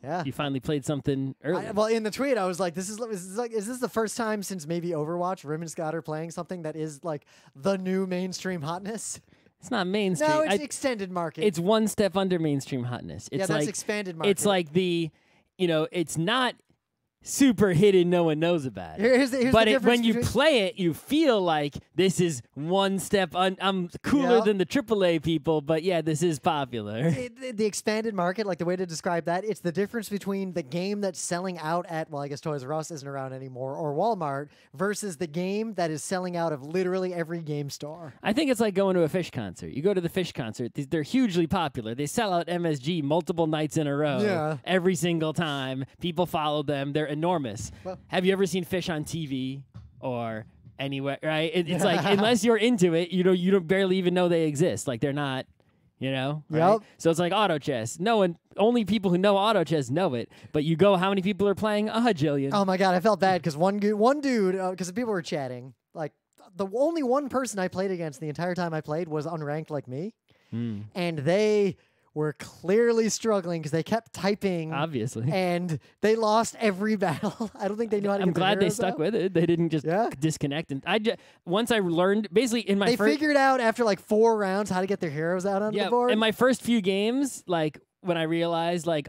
Yeah. You finally played something early. Well, in the tweet, I was like, is this the first time since maybe Overwatch, Rim and Scott are playing something that is like the new mainstream hotness? It's not mainstream. No, it's extended market. It's one step under mainstream hotness. It's yeah, that's like, expanded market. It's like it's not super hidden, no one knows about it. Here's the but difference when you between- play it, you feel like this is one step. I'm cooler than the AAA people, but yeah, this is popular. The expanded market, like the way to describe that, it's the difference between the game that's selling out at, well, I guess Toys R Us isn't around anymore, or Walmart, versus the game that is selling out of literally every game store. I think it's like going to a Fish concert. You go to the Fish concert, they're hugely popular. They sell out MSG multiple nights in a row, every single time. People follow them. They're enormous. Well, have you ever seen Fish on TV or anywhere? Right? It's like unless you're into it, you don't barely even know they exist. Like they're not, Right? Yep. So it's like auto chess. Only people who know auto chess know it. But you go, how many people are playing? A jillion. Oh my god, I felt bad because one dude, because people were chatting. Like the only one person I played against the entire time I played was unranked like me, and they were clearly struggling because they kept typing. Obviously. And they lost every battle. I don't think they knew how to I'm get their glad they heroes stuck out. with it. They didn't just disconnect. And once I learned, basically in my They figured out after like 4 rounds how to get their heroes out onto the board. In my first few games, like when I realized like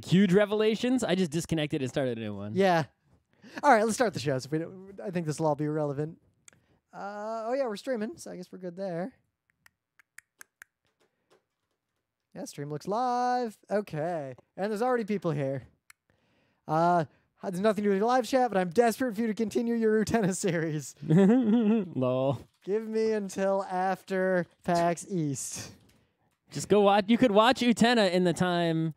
huge revelations, I just disconnected and started a new one. Yeah. All right, let's start the show. So I think this will all be irrelevant. Oh yeah, we're streaming, so I guess we're good there. Yeah, stream looks live. Okay. And there's already people here. There's nothing to do with live chat, but I'm desperate for you to continue your Utena series. Lol. Give me until after PAX East. Just go watch. You could watch Utena in the time.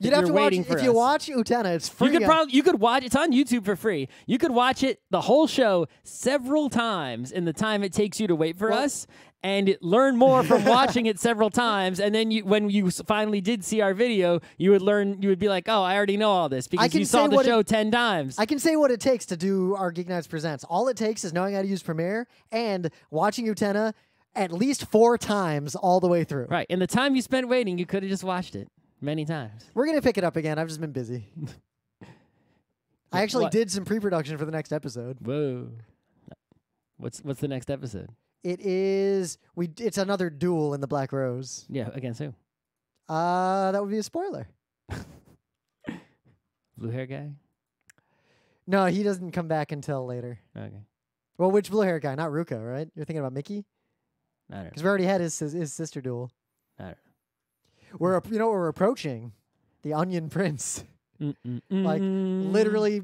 You'd have to watch if you watch Utena. It's free. You could watch. It's on YouTube for free. You could watch it the whole show several times in the time it takes you to wait for us, and learn more from watching it several times. And then when you finally did see our video, you would learn. You would be like, "Oh, I already know all this because you saw the show 10 times." I can say what it takes to do our Geek Nights Presents. All it takes is knowing how to use Premiere and watching Utena at least 4 times all the way through. Right. In the time you spent waiting, you could have just watched it many times. We're going to pick it up again. I've just been busy. I actually did some pre-production for the next episode. Whoa. What's the next episode? It's another duel in the Black Rose. Yeah, against who? That would be a spoiler. Blue hair guy? No, he doesn't come back until later. Okay. Well, which blue hair guy? Not Ruko, right? You're thinking about Mickey? I don't know. Because we already had his sister duel. I don't know. We're approaching the Onion Prince. Like literally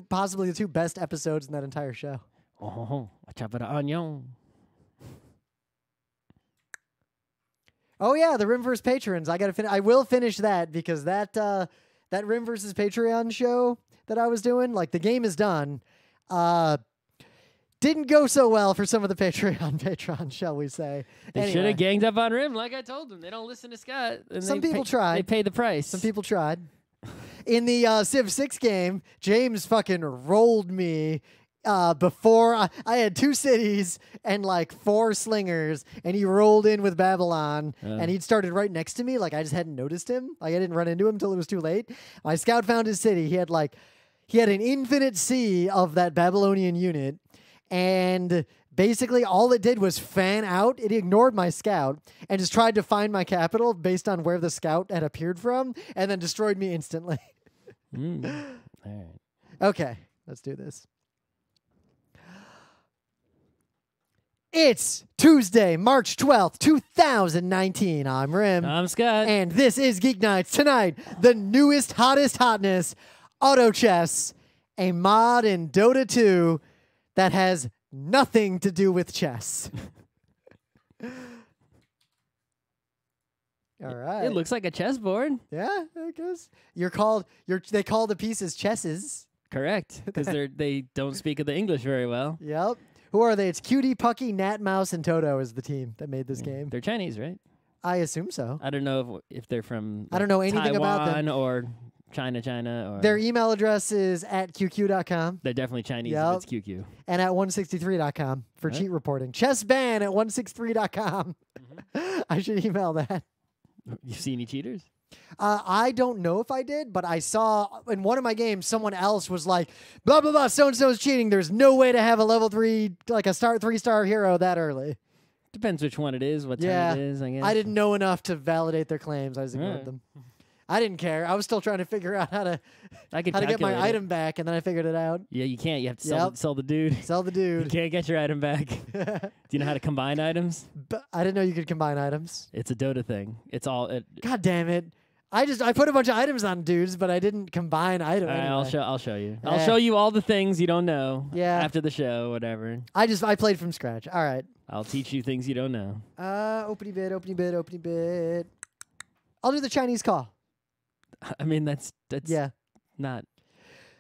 possibly the two best episodes in that entire show. Oh, a chop of the onion. Oh yeah, the Rim vs. Patrons. I will finish that because that Rim vs. Patreon show that I was doing, like the game is done. Didn't go so well for some of the patrons, shall we say. They should have ganged up on Rim, like I told them. They don't listen to Scott. And some people tried. They pay the price. Some people tried. In the Civ 6 game, James fucking rolled me before I had 2 cities and like 4 slingers, and he rolled in with Babylon, and he'd started right next to me. Like I just hadn't noticed him. Like I didn't run into him until it was too late. My scout found his city. He had an infinite sea of that Babylonian unit. And basically all it did was fan out. It ignored my scout and just tried to find my capital based on where the scout had appeared from and then destroyed me instantly. All right. Okay, let's do this. It's Tuesday, March 12th, 2019. I'm Rim. I'm Scott. And this is Geek Nights. Tonight, the newest, hottest hotness, Auto Chess, a mod in Dota 2 that has nothing to do with chess. All right. It looks like a chessboard. Yeah, I guess. They call the pieces chesses. Correct, because they don't speak of the English very well. Yep. Who are they? It's Cutie, Pucky, Nat, Mouse, and Toto is the team that made this game. They're Chinese, right? I assume so. I don't know if they're from I don't know anything about them. Taiwan or China, or their email address is at qq.com. They're definitely Chinese if it's QQ. And at 163.com for cheat reporting. Chessban at 163.com. I should email that. You see any cheaters? I don't know if I did, but I saw in one of my games someone else was like, blah, blah, blah, so-and-so is cheating. There's no way to have a level 3, like a 3-star hero that early. Depends which one it is, what time it is, I guess. I didn't know enough to validate their claims. I just ignored them. I didn't care. I was still trying to figure out how to get my item back, and then I figured it out. Yeah, you can't. You have to sell the dude. Sell the dude. You can't get your item back. Do you know how to combine items? But I didn't know you could combine items. It's a Dota thing. It's all. God damn it. I put a bunch of items on dudes, but I didn't combine items. Anyway. I'll show you. I'll show you all the things you don't know. Yeah. After the show, whatever. I played from scratch. All right. I'll teach you things you don't know. Opening bid. I'll do the Chinese call. I mean, that's not.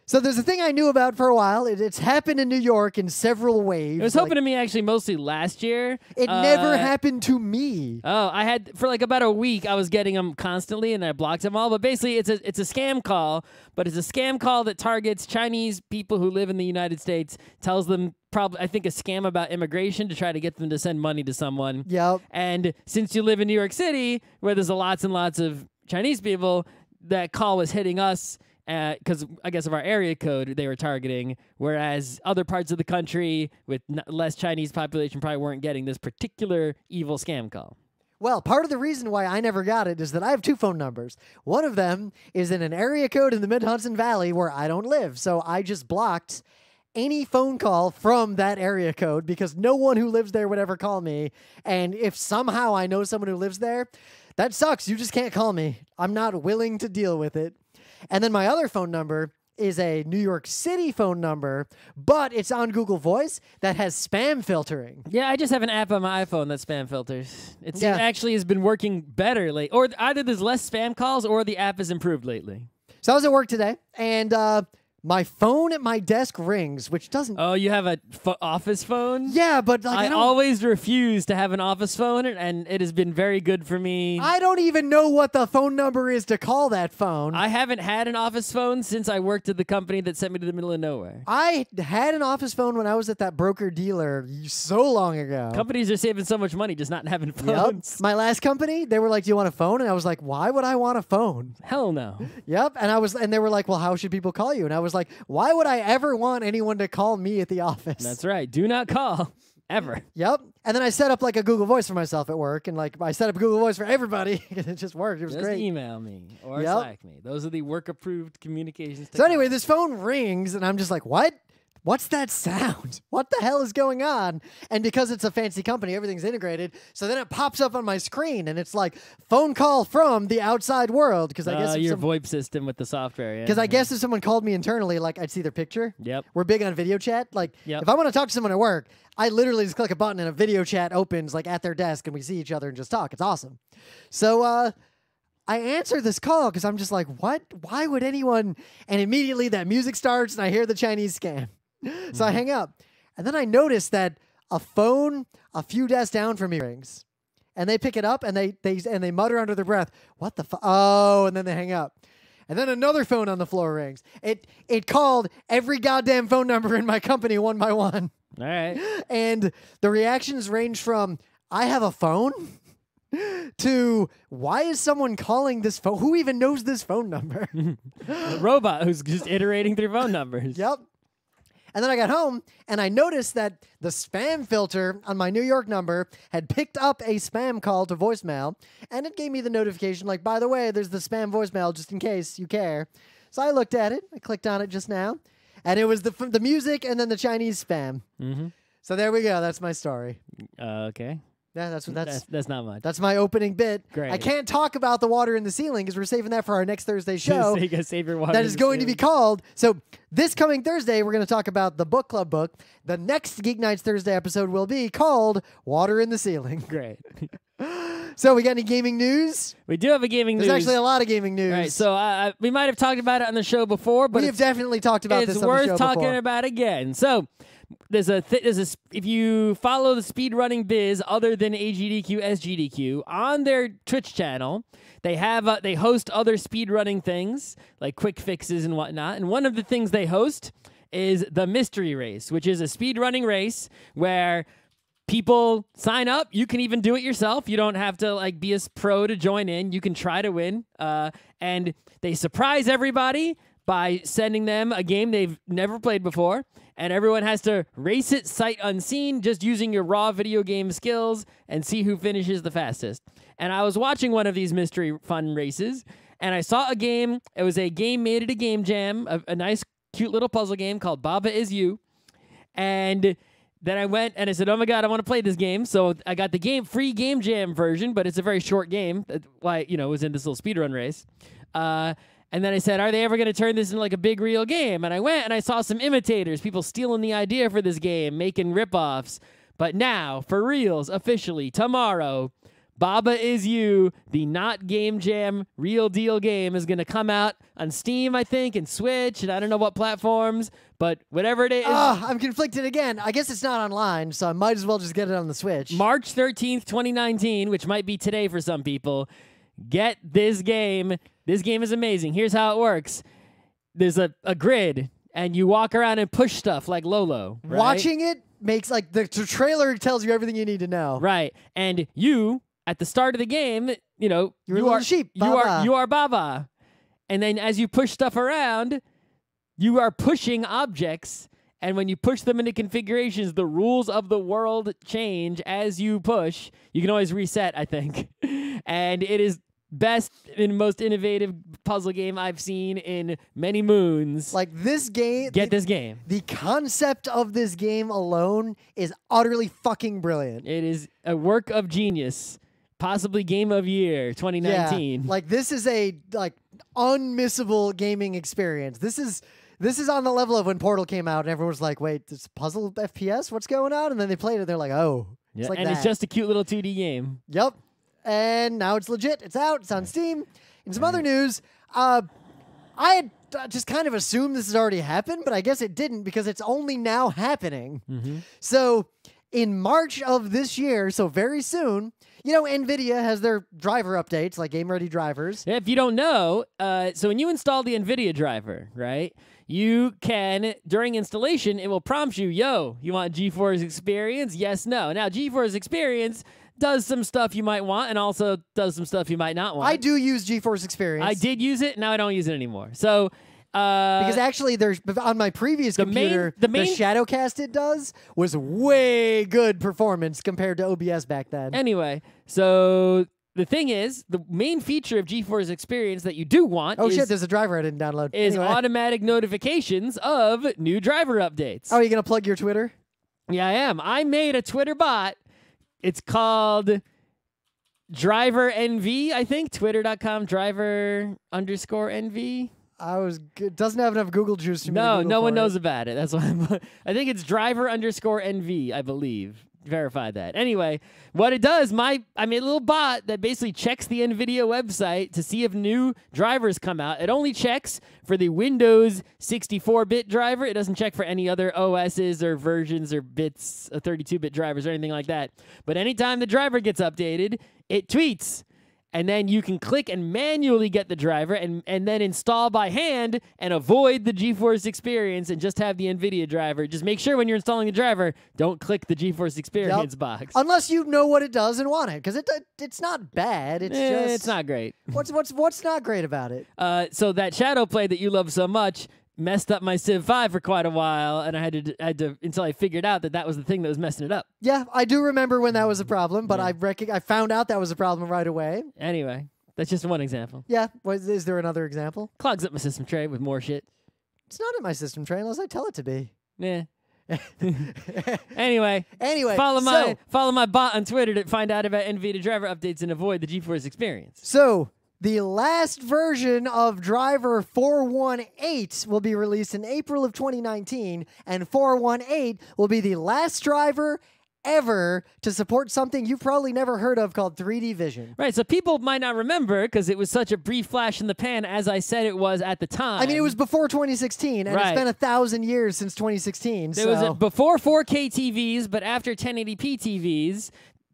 So there's a thing I knew about for a while. It's happened in New York in several waves. It was happening to me actually mostly last year. It never happened to me. Oh, I had for like about a week. I was getting them constantly, and I blocked them all. But basically, it's a scam call. But it's a scam call that targets Chinese people who live in the United States. Tells them probably, I think, a scam about immigration to try to get them to send money to someone. Yep. And since you live in New York City, where there's lots and lots of Chinese people, that call was hitting us. Because I guess of our area code they were targeting, whereas other parts of the country with less Chinese population probably weren't getting this particular evil scam call. Well, part of the reason why I never got it is that I have 2 phone numbers. One of them is in an area code in the Mid-Hudson Valley where I don't live, so I just blocked any phone call from that area code because no one who lives there would ever call me, and if somehow I know someone who lives there, that sucks. You just can't call me. I'm not willing to deal with it. And then my other phone number is a New York City phone number, but it's on Google Voice that has spam filtering. Yeah, I just have an app on my iPhone that spam filters. It actually has been working better lately. Or either there's less spam calls or the app has improved lately. So I was at work today, and my phone at my desk rings, which doesn't... Oh, you have a office phone? Yeah, but like, I always refuse to have an office phone, and it has been very good for me. I don't even know what the phone number is to call that phone. I haven't had an office phone since I worked at the company that sent me to the middle of nowhere. I had an office phone when I was at that broker-dealer so long ago. Companies are saving so much money just not having phones. Yep. My last company, they were like, "Do you want a phone?" And I was like, "Why would I want a phone?" Hell no. Yep. And they were like, "Well, how should people call you?" And I was like, "Why would I ever want anyone to call me at the office?" That's right. Do not call. Ever. Yep. And then I set up like a Google Voice for myself at work, and like I set up a Google Voice for everybody, and it just worked. It was great. Email me or Slack me. Those are the work-approved communications. So anyway, this phone rings, and I'm just like, "What? What's that sound? What the hell is going on?" And because it's a fancy company, everything's integrated. So then it pops up on my screen, and it's like phone call from the outside world. Because I guess your VoIP system with the software. Because I guess if someone called me internally, like I'd see their picture. Yep. We're big on video chat. Like if I want to talk to someone at work, I literally just click a button and a video chat opens like at their desk, and we see each other and just talk. It's awesome. So I answer this call because I'm just like, what? Why would anyone? And immediately that music starts, and I hear the Chinese scam. So I hang up, and then I notice that a phone a few desks down from me rings, and they pick it up, and they mutter under their breath, "What the fuck?" Oh, and then they hang up, and then another phone on the floor rings. It called every goddamn phone number in my company one by one. All right, and the reactions range from "I have a phone" to "Why is someone calling this phone? Who even knows this phone number?" A robot who's just iterating through phone numbers. Yep. And then I got home, and I noticed that the spam filter on my New York number had picked up a spam call to voicemail, and it gave me the notification, like, "By the way, there's the spam voicemail, just in case you care." So I looked at it. I clicked on it just now, and it was the music and then the Chinese spam. Mm-hmm. So there we go. That's my story. Okay. Yeah, that's not much. That's my opening bit. Great. I can't talk about the water in the ceiling because we're saving that for our next Thursday show. Save your water that is going to be called. So this coming Thursday, we're going to talk about the book club book. The next Geek Nights Thursday episode will be called Water in the Ceiling. Great. So we got any gaming news? We do have a gaming news. There's actually a lot of gaming news. Right. So we might have talked about it on the show before, but we have definitely talked about this on the show before. It's worth talking before. about again. So there's a if you follow the speedrunning biz other than AGDQ, SGDQ on their Twitch channel, they have they host other speedrunning things like quick fixes and whatnot. And one of the things they host is the Mystery Race, which is a speedrunning race where people sign up. You can even do it yourself. You don't have to like be a pro to join in. You can try to win. And they surprise everybody by sending them a game they've never played before. And everyone has to race it sight unseen, just using your raw video game skills and see who finishes the fastest. And I was watching one of these mystery fun races, and I saw a game. It was a game made at a game jam, a nice, cute little puzzle game called Baba Is You. And then I went and I said, oh my God, I want to play this game. So I got the free game jam version, but it's a very short game. That's why, it was in this little speedrun race. And then I said, are they ever going to turn this into like a big real game? And I went and I saw some imitators, people stealing the idea for this game, making ripoffs. But now, for reals, officially, tomorrow, Baba Is You, the not game jam real deal game, is going to come out on Steam, I think, and Switch, and I don't know what platforms, but whatever it is. I'm conflicted again. I guess it's not online, so I might as well just get it on the Switch. March 13th, 2019, which might be today for some people. Get this game. This game is amazing. Here's how it works. There's a grid, and you walk around and push stuff like Lolo. Right? Watching it makes, like, the trailer tells you everything you need to know. Right. And you, at the start of the game, you're a little sheep. Baba. You are Baba. And then as you push stuff around, you are pushing objects. And when you push them into configurations, the rules of the world change as you push. You can always reset, I think. And it is best and most innovative puzzle game I've seen in many moons. Like this game. Get this game. The concept of this game alone is utterly fucking brilliant. It is a work of genius. Possibly game of year 2019. Yeah, like this is a unmissable gaming experience. This is on the level of when Portal came out and everyone was like, wait, this puzzle FPS? What's going on? And then they played it and they're like, oh. Yeah, it's like and that. It's just a cute little 2D game. Yep. And now it's legit. It's out. It's on Steam. In some other news, I had just kind of assumed this has already happened, but I guess it didn't because it's only now happening. Mm-hmm. So in March of this year, so very soon, NVIDIA has their driver updates, like game-ready drivers. Yeah, if you don't know, so when you install the NVIDIA driver, right, you can, during installation, it will prompt you, yo, you want GeForce Experience? Yes, no. Now, GeForce Experience does some stuff you might want and also does some stuff you might not want. I do use GeForce Experience. I did use it. Now I don't use it anymore. So... because actually, there's on my previous computer, the Shadowcast it does was way good performance compared to OBS back then. Anyway, so the thing is, the main feature of GeForce Experience that you do want shit, there's a driver I didn't download. Is automatic notifications of new driver updates. Oh, are you going to plug your Twitter? Yeah, I am. I made a Twitter bot. It's called Driver NV, I think. Twitter.com driver_NV. Doesn't have enough Google juice to no one knows about it. That's why I think it's driver_NV, I believe. Verify that. Anyway, what it does, I made a little bot that basically checks the NVIDIA website to see if new drivers come out. It only checks for the Windows 64-bit driver. It doesn't check for any other OSs or versions or bits, 32-bit drivers or anything like that. But anytime the driver gets updated, it tweets. And then you can click and manually get the driver and then install by hand and avoid the GeForce Experience and just have the NVIDIA driver. Just make sure when you're installing the driver, don't click the GeForce Experience box. Unless you know what it does and want it, because it's not bad. It's not great. What's not great about it? So that Shadow Play that you love so much messed up my Civ 5 for quite a while, and I had to until I figured out that was the thing that was messing it up. Yeah, I do remember when that was a problem, but I found out that was a problem right away. Anyway, that's just one example. Yeah, is there another example? Clogs up my system tray with more shit. It's not in my system tray unless I tell it to be. Yeah. Anyway, follow my bot on Twitter to find out about NVIDIA driver updates and avoid the GeForce Experience. So, the last version of Driver 418 will be released in April of 2019, and 418 will be the last driver ever to support something you've probably never heard of called 3D Vision. Right, so people might not remember because it was such a brief flash in the pan, as I said it was at the time. I mean, it was before 2016, and it's been 1,000 years since 2016. There was before 4K TVs, but after 1080p TVs,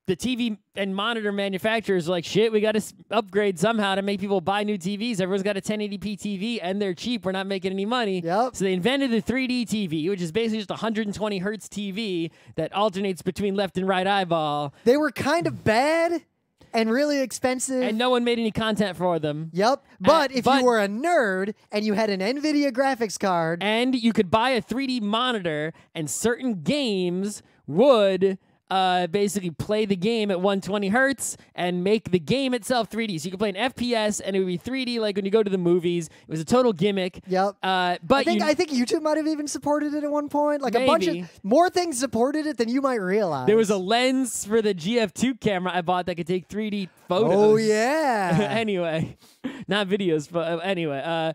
the TV and monitor manufacturers are like, shit, we got to upgrade somehow to make people buy new TVs. Everyone's got a 1080p TV, and they're cheap. We're not making any money. Yep. So they invented the 3D TV, which is basically just a 120 hertz TV that alternates between left and right eyeball. They were kind of bad and really expensive. And no one made any content for them. Yep. But if you were a nerd and you had an NVIDIA graphics card. And you could buy a 3D monitor, and certain games would basically play the game at 120 hertz and make the game itself 3D. So you could play an FPS and it would be 3D like when you go to the movies. It was a total gimmick. Yep. But I think YouTube might have even supported it at one point. Like maybe. a bunch of more things supported it than you might realize. There was a lens for the GF2 camera I bought that could take 3D photos. Oh, yeah. Anyway, not videos, but anyway.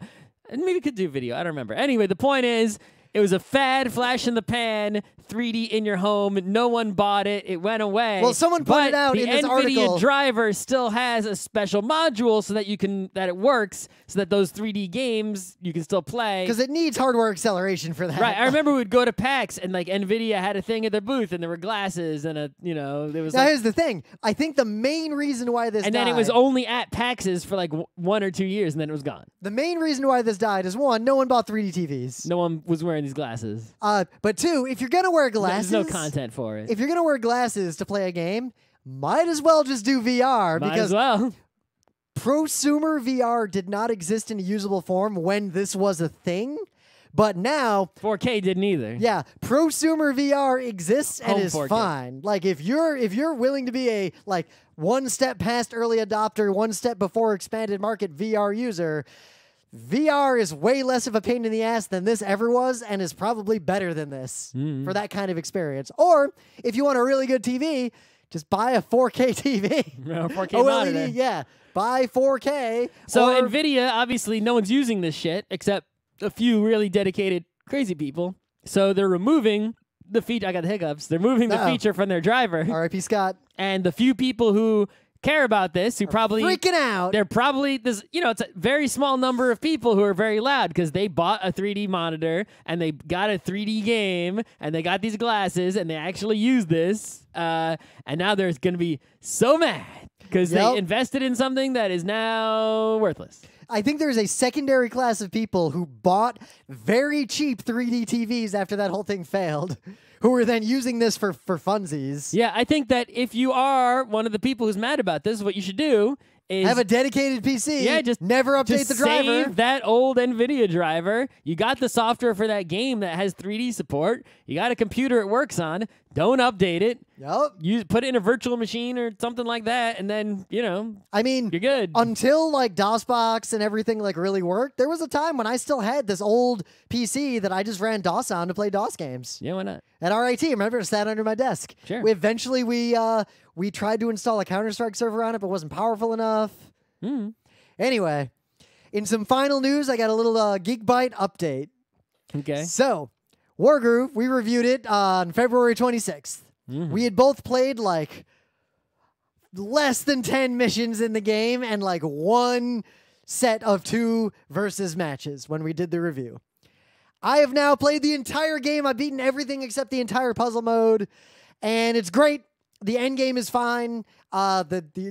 Maybe we could do video. I don't remember. Anyway, the point is, it was a fad, flash in the pan, 3D in your home. No one bought it. It went away. Well, someone pointed out in this article, the NVIDIA driver still has a special module so that it works, so that those 3D games you can still play. Because it needs hardware acceleration for that. Right. I remember we'd go to PAX and like NVIDIA had a thing at their booth and there were glasses and there was. Now here's the thing. I think the main reason why this and then it was only at PAXs for like 1 or 2 years and then it was gone. The main reason why this died is, one, no one bought 3D TVs. No one was wearing these glasses. But two, if you're gonna wear glasses, there's no content for it. If you're gonna wear glasses to play a game, might as well just do VR. Might because as well. prosumer VR did not exist in a usable form when this was a thing. But now 4K didn't either. Yeah, prosumer VR exists and Home is 4K. fine. Like if you're willing to be a like one step past early adopter, one step before expanded market VR user, VR is way less of a pain in the ass than this ever was, and is probably better than this for that kind of experience. Or if you want a really good TV, just buy a 4K TV. No, 4K OLED, monitor. yeah, buy 4K. So or NVIDIA, obviously, no one's using this shit except a few really dedicated crazy people. So they're removing the feature. I got the hiccups. They're moving the feature from their driver. R.I.P. Scott. And the few people who care about this, who probably freaking out. They're probably this. It's a very small number of people who are very loud because they bought a 3D monitor and they got a 3D game and they got these glasses and they actually use this. And now they're going to be so mad because they invested in something that is now worthless. I think there's a secondary class of people who bought very cheap 3D TVs after that whole thing failed, who were then using this for funsies. Yeah, I think that if you are one of the people who's mad about this, what you should do is have a dedicated PC. Yeah, just never update the driver. Save that old NVIDIA driver. You got the software for that game that has 3D support. You got a computer it works on. Don't update it. Yep. Put it in a virtual machine or something like that, and then I mean, you're good. Until like DOSBox and everything like really worked, there was a time when I still had this old PC that I just ran DOS on to play DOS games. Yeah, why not? At RIT, remember, it sat under my desk. Sure. Eventually, we tried to install a Counter-Strike server on it, but wasn't powerful enough. Anyway, in some final news, I got a little GeekBite update. Okay. So, Wargroove, we reviewed it on February 26th. We had both played like less than 10 missions in the game and like one set of 2 versus matches when we did the review. I have now played the entire game. I've beaten everything except the entire puzzle mode, and it's great. The end game is fine. I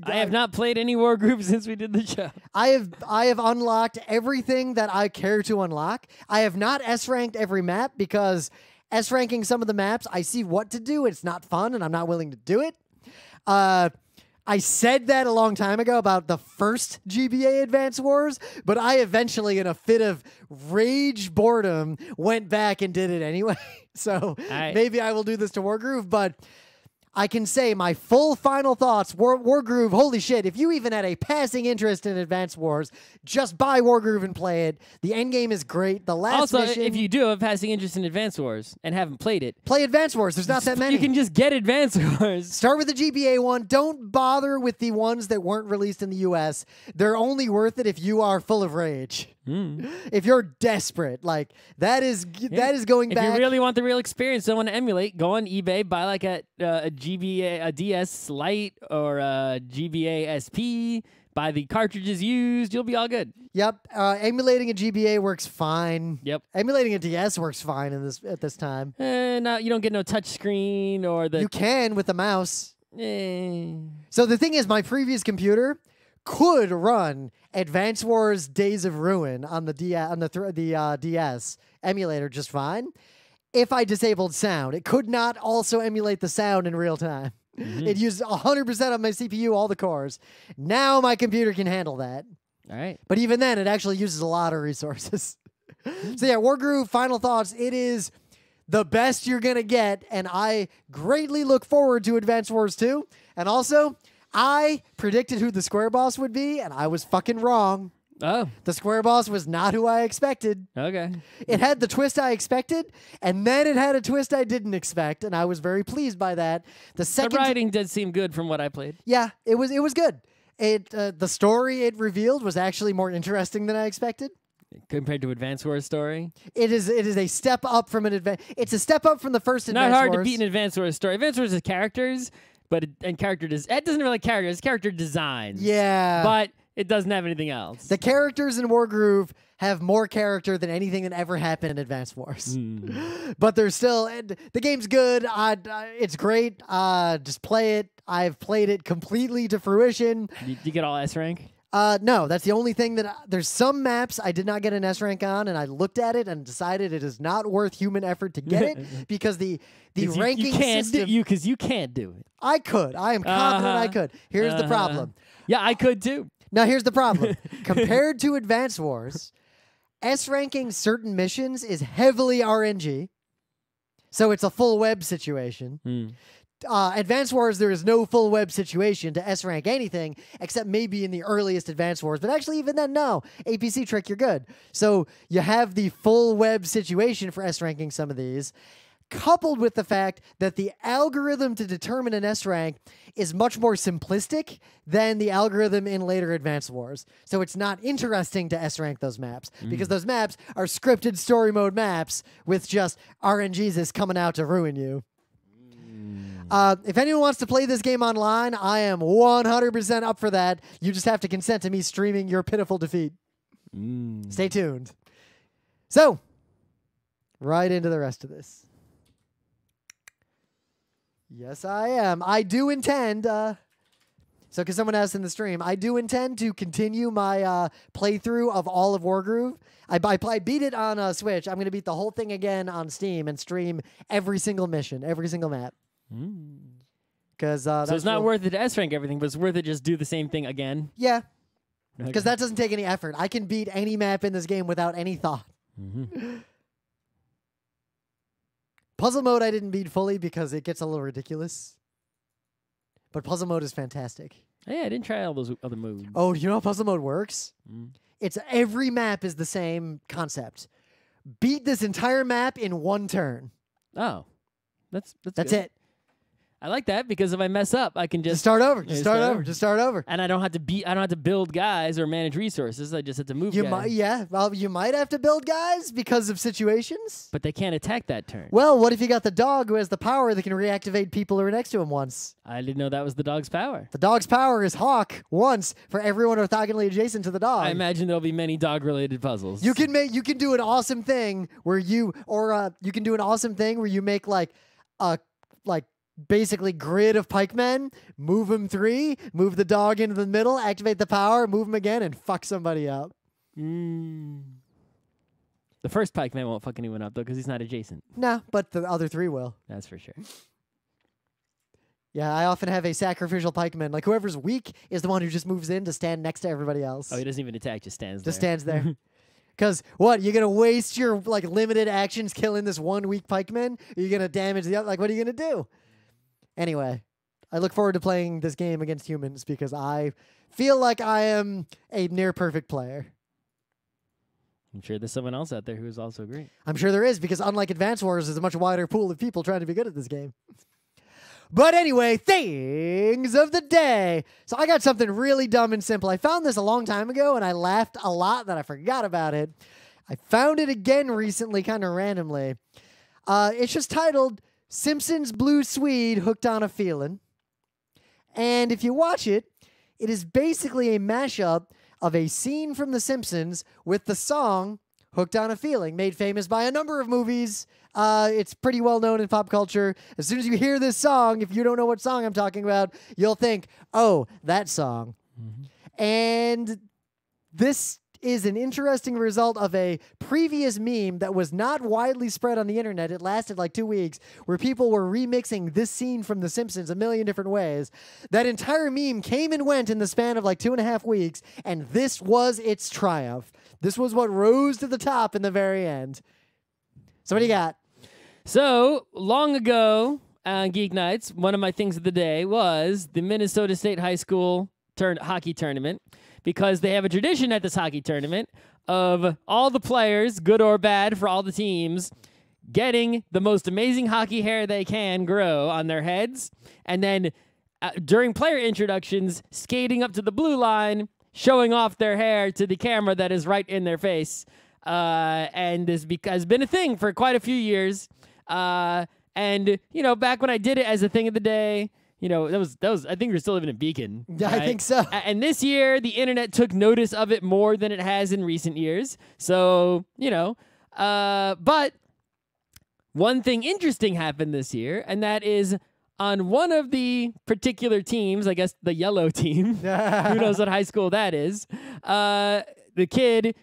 have not played any Wargroove since we did the show. I have unlocked everything that I care to unlock. I have not S-ranked every map because S-ranking some of the maps, I see what to do. It's not fun, and I'm not willing to do it. I said that a long time ago about the first GBA Advance Wars, but I eventually, in a fit of rage boredom, went back and did it anyway. So maybe I will do this to Wargroove, but I can say my full final thoughts. Wargroove, holy shit, if you even had a passing interest in Advance Wars, just buy Wargroove and play it. The end game is great. The last mission, if you do have passing interest in Advance Wars and haven't played it, play Advance Wars. There's not that many. You can just get Advance Wars. Start with the GBA one. Don't bother with the ones that weren't released in the US. They're only worth it if you are full of rage. If you're desperate, like that is going back. If you really want the real experience, don't want to emulate, go on eBay, buy like a GBA, a DS Lite or a GBA SP. Buy the cartridges used. You'll be all good. Yep. Emulating a GBA works fine. Yep. Emulating a DS works fine at this time. No, you don't get no touch screen or the. You can with the mouse. So the thing is, my previous computer could run Advance Wars Days of Ruin on the DS emulator just fine if I disabled sound. It could not also emulate the sound in real time. It used 100% of my CPU, all the cores. Now my computer can handle that. All right. But even then, it actually uses a lot of resources. So yeah, Wargroove, final thoughts. It is the best you're going to get, and I greatly look forward to Advance Wars 2. And also, I predicted who the Square Boss would be, and I was fucking wrong. Oh. The Square Boss was not who I expected. Okay. It had the twist I expected, and then it had a twist I didn't expect, and I was very pleased by that. The writing did seem good from what I played. Yeah, it was good. The story it revealed was actually more interesting than I expected. Compared to Advance Wars story? It is a step up from it's a step up from the first Advance Wars. Not hard to beat an Advance Wars story. Advance Wars is characters, but it doesn't really characters, it's character designs. Yeah. But it doesn't have anything else. The characters in Wargroove have more character than anything that ever happened in Advance Wars. But they're still, the game's good. It's great. Just play it. I've played it completely to fruition. Did you get all S rank? No, that's the only thing that there's some maps I did not get an S rank on, and I looked at it and decided it is not worth human effort to get it because the ranking system. Because you can't do it. I could. I am confident I could. Here's the problem. Yeah, I could too. Now, here's the problem. Compared to Advance Wars, S-ranking certain missions is heavily RNG, so it's a full web situation. Advance Wars, there is no full web situation to S-rank anything, except maybe in the earliest Advance Wars. But actually, even then, no. APC trick, you're good. So you have the full web situation for S-ranking some of these, coupled with the fact that the algorithm to determine an S-rank is much more simplistic than the algorithm in later Advance Wars. So it's not interesting to S-rank those maps, because those maps are scripted story mode maps with just RNGs is coming out to ruin you. If anyone wants to play this game online, I am 100% up for that. You just have to consent to me streaming your pitiful defeat. Stay tuned. So, right into the rest of this. Yes, I am. I do intend, because someone asked in the stream, I do intend to continue my playthrough of all of Wargroove. I beat it on Switch. I'm going to beat the whole thing again on Steam and stream every single mission, every single map. Because so it's not worth it to S-rank everything, but it's worth it to just do the same thing again? Yeah. Because that doesn't take any effort. I can beat any map in this game without any thought. Puzzle mode I didn't beat fully because it gets a little ridiculous. But puzzle mode is fantastic. Yeah, I didn't try all those other modes. Oh, you know how puzzle mode works? It's every map is the same concept. Beat this entire map in one turn. Oh. That's good. It. I like that because if I mess up, I can just start over. Just start over. And I don't have to build guys or manage resources. I just have to move guys. Well, you might have to build guys because of situations. But they can't attack that turn. Well, what if you got the dog who has the power that can reactivate people who are next to him once? I didn't know that was the dog's power. The dog's power is Hawk once for everyone orthogonally adjacent to the dog. I imagine there'll be many dog-related puzzles. You can do an awesome thing where you make like a basically grid of pikemen, move them 3, move the dog into the middle, activate the power, move them again, and fuck somebody up. The first pikeman won't fuck anyone up, though, because he's not adjacent. No, but the other 3 will. That's for sure. Yeah, I often have a sacrificial pikeman. Like, whoever's weak is the one who just moves in to stand next to everybody else. Oh, he doesn't even attack, just stands there. Just stands there. Because, what, you're going to waste your, limited actions killing this one weak pikeman? Are you going to damage the other? What are you going to do? Anyway, I look forward to playing this game against humans because I feel like I am a near-perfect player. I'm sure there's someone else out there who is also great. I'm sure there is because unlike Advance Wars, there's a much wider pool of people trying to be good at this game. But anyway, things of the day. So I got something really dumb and simple. I found this a long time ago, and I laughed a lot that I forgot about it. I found it again recently, kind of randomly. It's just titled Simpsons Blue Swede Hooked on a Feelin'. And if you watch it, it is basically a mashup of a scene from The Simpsons with the song Hooked on a Feeling, made famous by a number of movies. It's pretty well known in pop culture. As soon as you hear this song, if you don't know what song I'm talking about, you'll think, oh, that song. And this is an interesting result of a previous meme that was not widely spread on the internet. It lasted like 2 weeks, where people were remixing this scene from The Simpsons a million different ways. That entire meme came and went in the span of like 2.5 weeks, and this was its triumph. This was what rose to the top in the very end. So what do you got? So, long ago on Geek Nights, one of my things of the day was the Minnesota State High School hockey tournament, because they have a tradition at this hockey tournament of all the players, good or bad for all the teams, getting the most amazing hockey hair they can grow on their heads, and then during player introductions, skating up to the blue line, showing off their hair to the camera that is right in their face. And this has been a thing for quite a few years. And, you know, back when I did it as a thing of the day, you know, that was. I think we're still living in Beacon. Yeah, right? I think so. And this year, the internet took notice of it more than it has in recent years. So, you know, but one thing interesting happened this year, and that is on one of the particular teams, I guess the yellow team, who knows what high school that is, the kid,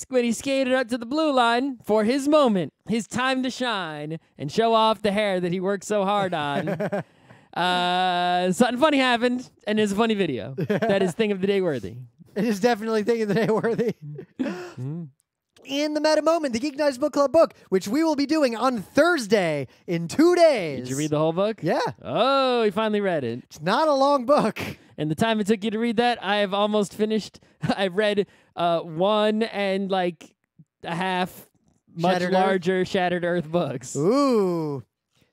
when he skated up to the blue line for his moment, his time to shine and show off the hair that he worked so hard on, something funny happened, and it's a funny video. That is thing of the day worthy. It is definitely thing of the day worthy. In the Meta Moment, the Geek Nights Book Club book, which we will be doing on Thursday in 2 days. Did you read the whole book? Yeah. Oh, he finally read it. It's not a long book. And the time it took you to read that, I have almost finished. I've read 1 and like a half much larger Shattered Earth books. Ooh.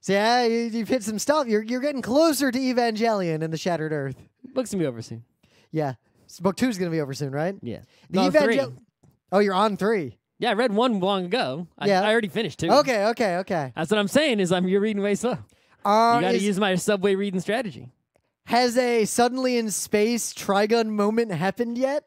So yeah, you've hit some stuff. You're getting closer to Evangelion and the Shattered Earth. Book's going to be over soon. Yeah. So book 2 is going to be over soon, right? Yeah. The 3. Oh, you're on 3. Yeah, I read 1 long ago. Yeah. I already finished 2. Okay. That's what I'm saying is you're reading way slow. You got to use my subway reading strategy. Has a suddenly in space Trigun moment happened yet?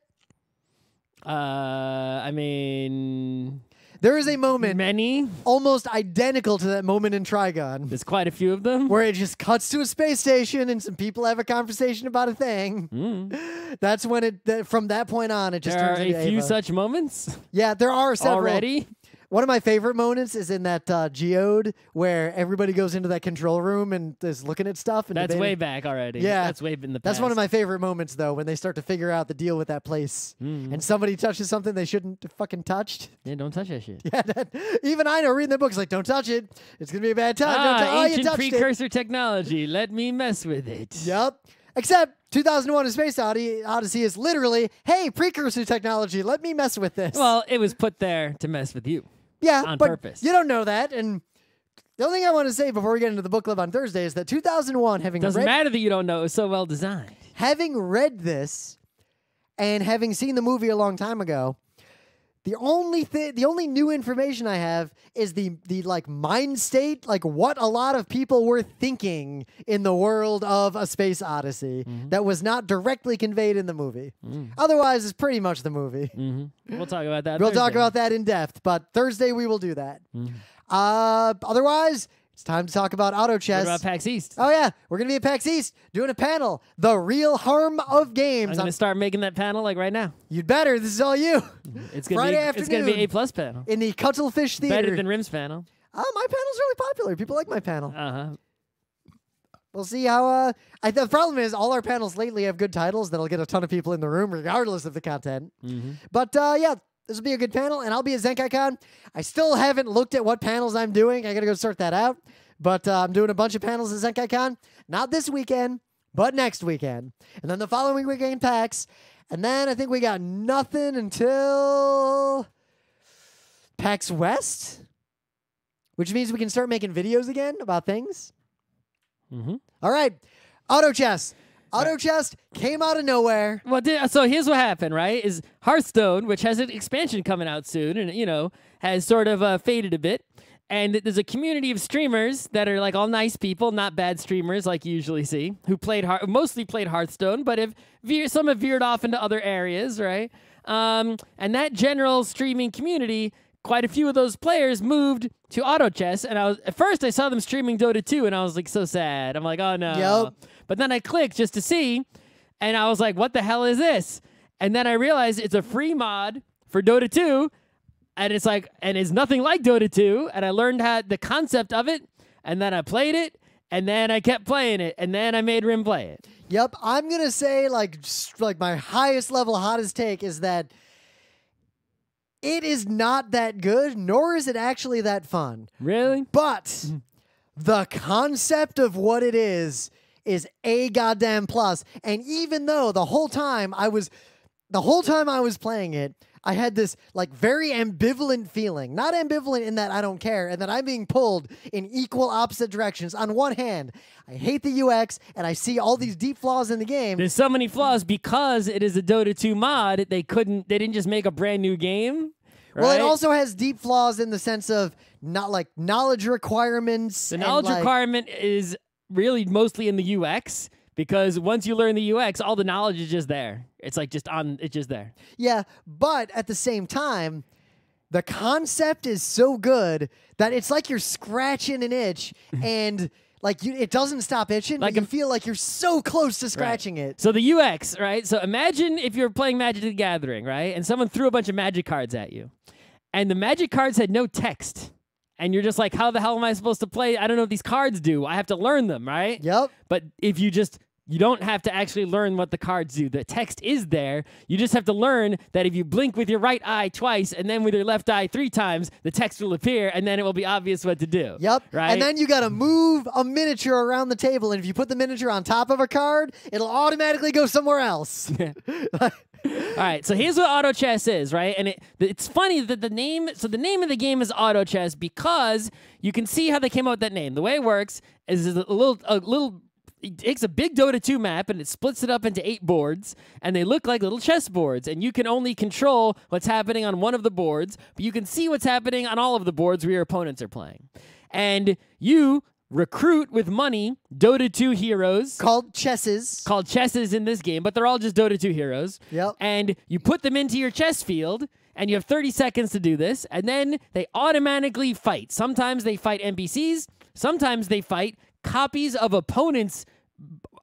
I mean, there is a moment many almost identical to that moment in Trigun. There's quite a few of them. Where it just cuts to a space station and some people have a conversation about a thing. That's when from that point on, it just turns into There are a few Ava. such moments? Yeah, there are several. Already? One of my favorite moments is in that Geode where everybody goes into that control room and is looking at stuff. And That's debating. way back already. Yeah. That's way in the past. That's one of my favorite moments, though, when they start to figure out the deal with that place. And somebody touches something they shouldn't have fucking touched. Yeah, don't touch that shit. Yeah, even I know, reading the books, like, don't touch it. It's going to be a bad time. You Ancient touched precursor technology. Let me mess with it. Yep. Except 2001 A Space Odyssey is literally, hey, precursor technology, let me mess with this. Well, it was put there to mess with you. Yeah, on but purpose. You don't know that. And the only thing I want to say before we get into the book club on Thursday is that 2001, doesn't matter that you don't know. It was so well designed. Having read this and having seen the movie a long time ago, the only new information I have is the like mind state, like what a lot of people were thinking in the world of A Space Odyssey that was not directly conveyed in the movie. Otherwise, it's pretty much the movie. We'll talk about that. We'll Thursday. talk about that in depth, but Thursday we will do that. Otherwise, it's time to talk about Auto Chess. What about PAX East? Oh yeah, we're gonna be at PAX East doing a panel, The Real Harm of Games. I'm gonna start making that panel like right now. You'd better. This is all you. It's gonna Friday be afternoon. It's gonna be A+ panel. In the Cuttlefish Theater. Better than Rim's panel. Oh, my panel's really popular. People like my panel. Uh-huh. We'll see how. The problem is all our panels lately have good titles that'll get a ton of people in the room, regardless of the content. But yeah, this will be a good panel, and I'll be at ZenkaiCon. I still haven't looked at what panels I'm doing. I gotta go sort that out. But I'm doing a bunch of panels at ZenkaiCon. Not this weekend, but next weekend. And then the following weekend, PAX. And then I think we got nothing until PAX West, which means we can start making videos again about things. All right. Auto Chess. Auto Chess came out of nowhere. Well, so here's what happened, right? Is Hearthstone, which has an expansion coming out soon, and you know has sort of faded a bit. And there's a community of streamers that are like all nice people, not bad streamers like you usually see, who mostly played Hearthstone, but some have veered off into other areas, right? And that general streaming community quite a few of those players moved to auto chess, and at first I saw them streaming Dota 2, and I was like so sad. I'm like, oh no. Yep. But then I clicked just to see, and I was like, what the hell is this? And then I realized it's a free mod for Dota 2, and it's like, and it's nothing like Dota 2, and I learned the concept of it, and then I played it, and then I kept playing it, and then I made Rim play it. Yep, I'm gonna say like my highest level, hottest take is that it is not that good, nor is it actually that fun. Really? But the concept of what it is a goddamn plus. And even though the whole time I was playing it, I had this like very ambivalent feeling. Not ambivalent in that I don't care and that I'm being pulled in equal opposite directions. On one hand, I hate the UX and I see all these deep flaws in the game. There's so many flaws because it is a Dota 2 mod. They didn't just make a brand new game. Right? Well, it also has deep flaws in the sense of not like knowledge requirements. The knowledge requirement is really mostly in the UX. Because once you learn the UX, all the knowledge is just there. It's like it's just there. Yeah, but at the same time, the concept is so good that it's like you're scratching an itch and like it doesn't stop itching, like, but you feel like you're so close to scratching it. So the UX, right? So imagine if you're playing Magic the Gathering, right? And someone threw a bunch of Magic cards at you. And the Magic cards had no text. And you're just like, how the hell am I supposed to play? I don't know what these cards do. I have to learn them, right? Yep. But if you don't have to actually learn what the cards do. The text is there. You just have to learn that if you blink with your right eye twice and then with your left eye 3 times, the text will appear, and then it will be obvious what to do. Yep. Right? And then you got to move a miniature around the table, and if you put the miniature on top of a card, it'll automatically go somewhere else. All right, so here's what auto chess is, right? And it's funny that the name of the game is auto chess because you can see how they came up with that name. The way it works is a little it takes a big Dota 2 map and it splits it up into 8 boards, and they look like little chess boards, and you can only control what's happening on one of the boards, but you can see what's happening on all of the boards where your opponents are playing. And you recruit with money Dota 2 heroes. Called chesses in this game, but they're all just Dota 2 heroes. Yep. And you put them into your chess field, and you have 30 seconds to do this, and then they automatically fight. Sometimes they fight NPCs, sometimes they fight copies of opponents'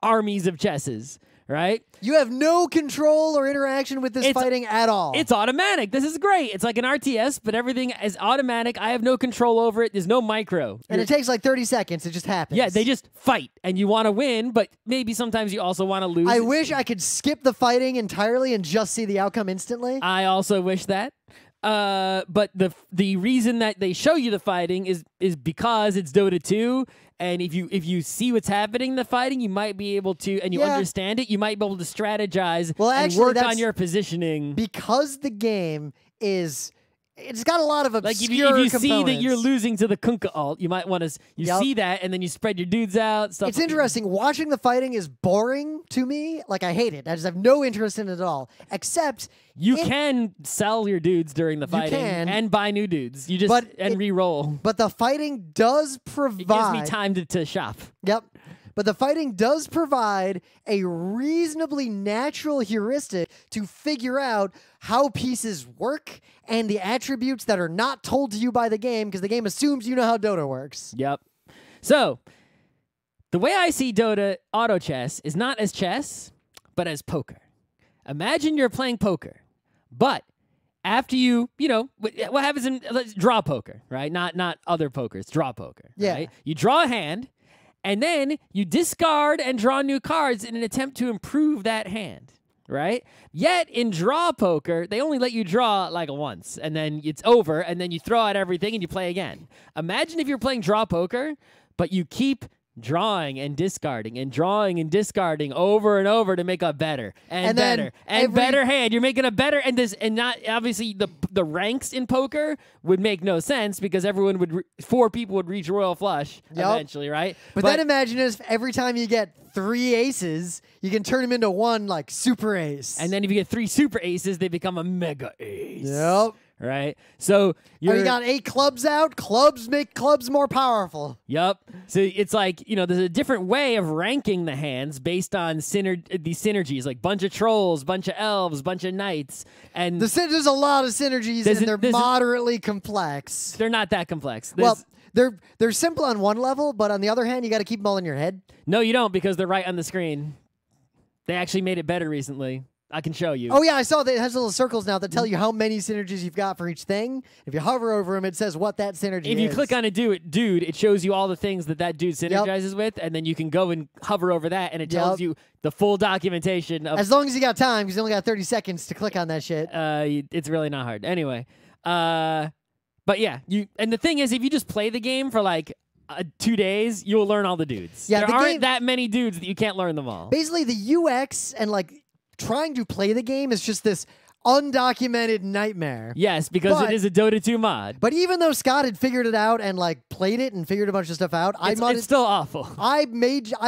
armies of chesses, right? You have no control or interaction with this fighting at all. It's automatic. This is great. It's like an RTS, but everything is automatic. I have no control over it. There's no micro. And it takes like 30 seconds. It just happens. Yeah, they just fight, and you want to win, but maybe sometimes you also want to lose. I wish I could skip the fighting entirely and just see the outcome instantly. I also wish that. But the reason that they show you the fighting is because it's Dota 2, and if you see what's happening in the fighting, you might be able to, and you understand it, you might be able to strategize and work on your positioning. Because the game it's got a lot of obscure if you components. See that you're losing to the Kunkka ult, you might want to see that, and then you spread your dudes out. Stuff. It's interesting. Watching the fighting is boring to me. Like, I hate it. I just have no interest in it at all. Except you can sell your dudes during the fighting and buy new dudes. You just re-roll. But the fighting does provide. It gives me time to shop. Yep. But the fighting does provide a reasonably natural heuristic to figure out how pieces work and the attributes that are not told to you by the game, because the game assumes you know how Dota works. Yep. So, the way I see Dota auto chess is not as chess, but as poker. Imagine you're playing poker, but after what happens in draw poker, right? Not other pokers, draw poker. Yeah. Right? You draw a hand, and then you discard and draw new cards in an attempt to improve that hand, right? Yet in draw poker, they only let you draw like once, and then it's over, and then you throw out everything and you play again. Imagine if you're playing draw poker, but you keep drawing and discarding and drawing and discarding over and over to make a better and better and better hand. You're making a better and not obviously the ranks in poker would make no sense because everyone would 4 people would reach royal flush eventually, right? But then imagine if every time you get 3 aces, you can turn them into 1 like super ace. And then if you get 3 super aces, they become a mega ace. Yep. right? So You got 8 clubs out. Clubs make clubs more powerful. Yep. So it's like, there's a different way of ranking the hands based on these synergies, like bunch of trolls, bunch of elves, bunch of knights. And there's a lot of synergies, and they're moderately complex. They're not that complex. They're simple on one level, but on the other hand, you got to keep them all in your head. No, you don't, because they're right on the screen. They actually made it better recently. I can show you. Oh, yeah, I saw that it has little circles now that tell you how many synergies you've got for each thing. If you hover over them, it says what that synergy is. If you click on a dude, it shows you all the things that dude synergizes with, and then you can go and hover over that, and it tells you the full documentation of... As long as you got time, because you only got 30 seconds to click on that shit. It's really not hard. Anyway, but yeah, and the thing is, if you just play the game for like 2 days, you'll learn all the dudes. Yeah, there aren't that many dudes that you can't learn them all. Basically, the UX and like trying to play the game is just this undocumented nightmare. Yes, because it is a Dota 2 mod. But even though Scott had figured it out and like played it and figured a bunch of stuff out, it's still awful. I